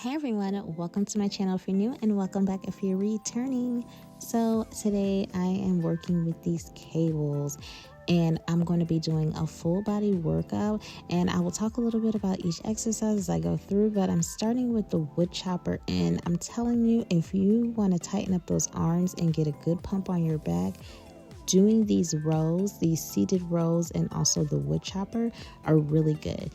Hey everyone, welcome to my channel if you're new and welcome back if you're returning. So today I am working with these cables and I'm going to be doing a full body workout, and I will talk a little bit about each exercise as I go through, but I'm starting with the wood chopper. And I'm telling you, if you want to tighten up those arms and get a good pump on your back, doing these rows, these seated rows, and also the wood chopper are really good.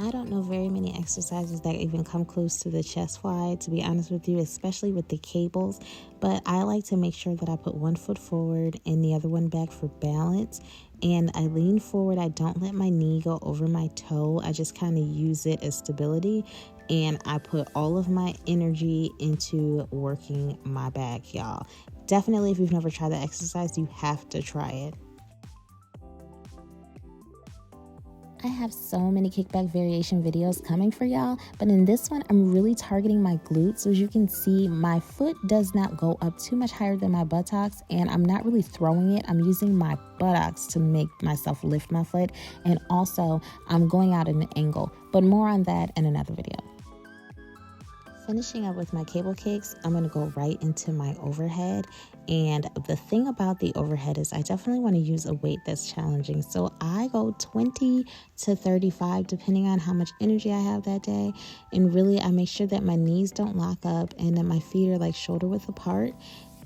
I don't know very many exercises that even come close to the chest fly, to be honest with you, especially with the cables. But I like to make sure that I put one foot forward and the other one back for balance. And I lean forward. I don't let my knee go over my toe. I just kind of use it as stability. And I put all of my energy into working my back, y'all. Definitely, if you've never tried the exercise, you have to try it. I have so many kickback variation videos coming for y'all, but in this one, I'm really targeting my glutes. So as you can see, my foot does not go up too much higher than my buttocks, and I'm not really throwing it. I'm using my buttocks to make myself lift my foot, and also I'm going out at an angle, but more on that in another video. Finishing up with my cable kicks, I'm going to go right into my overhead. And the thing about the overhead is I definitely want to use a weight that's challenging. So I go 20 to 35 depending on how much energy I have that day. And really, I make sure that my knees don't lock up and that my feet are like shoulder width apart.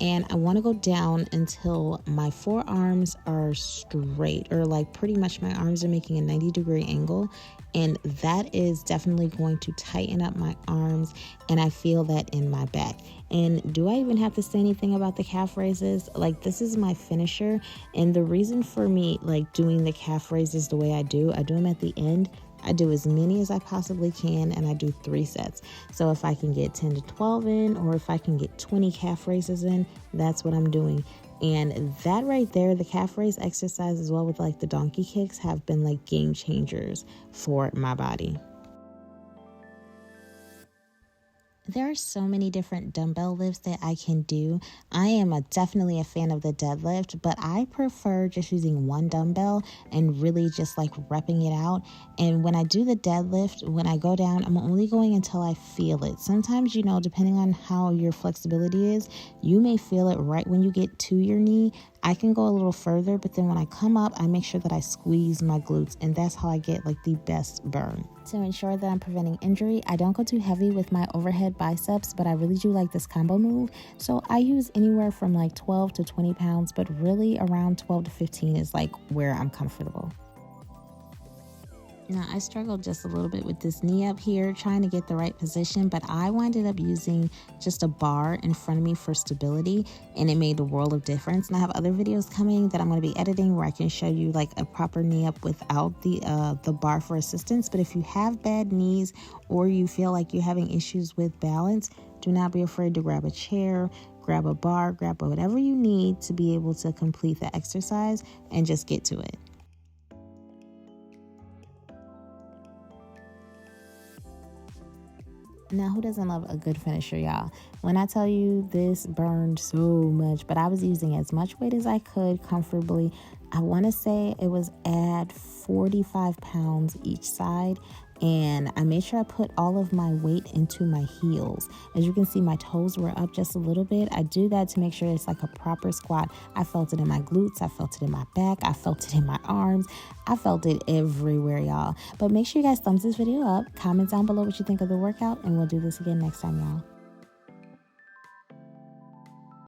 And I want to go down until my forearms are straight, or like pretty much my arms are making a 90-degree angle. And that is definitely going to tighten up my arms, and I feel that in my back. And do I even have to say anything about the calf raises? Like, this is my finisher, and the reason for me like doing the calf raises the way I do them at the end. I do as many as I possibly can, and I do 3 sets. So if I can get 10 to 12 in, or if I can get 20 calf raises in, that's what I'm doing. And that right there, the calf raise exercise as well with like the donkey kicks, have been like game changers for my body. There are so many different dumbbell lifts that I can do. I am definitely a fan of the deadlift, but I prefer just using one dumbbell and really just like repping it out. And when I do the deadlift, when I go down, I'm only going until I feel it. Sometimes, you know, depending on how your flexibility is, you may feel it right when you get to your knee. I can go a little further, but then when I come up, I make sure that I squeeze my glutes, and that's how I get like the best burn. To ensure that I'm preventing injury, I don't go too heavy with my overhead biceps, but I really do like this combo move. So I use anywhere from like 12 to 20 pounds, but really around 12 to 15 is like where I'm comfortable. Now, I struggled just a little bit with this knee up here, trying to get the right position, but I winded up using just a bar in front of me for stability, and it made a world of difference. And I have other videos coming that I'm going to be editing where I can show you like a proper knee up without the bar for assistance. But if you have bad knees, or you feel like you're having issues with balance, do not be afraid to grab a chair, grab a bar, grab whatever you need to be able to complete the exercise and just get to it. Now, who doesn't love a good finisher, y'all? When I tell you this burned so much, but I was using as much weight as I could comfortably. I want to say it was at 45 pounds each side. And I made sure I put all of my weight into my heels. As you can see, my toes were up just a little bit. I do that to make sure it's like a proper squat. I felt it in my glutes. I felt it in my back. I felt it in my arms. I felt it everywhere, y'all. But make sure you guys thumbs this video up. Comment down below what you think of the workout, and we'll do this again next time, y'all.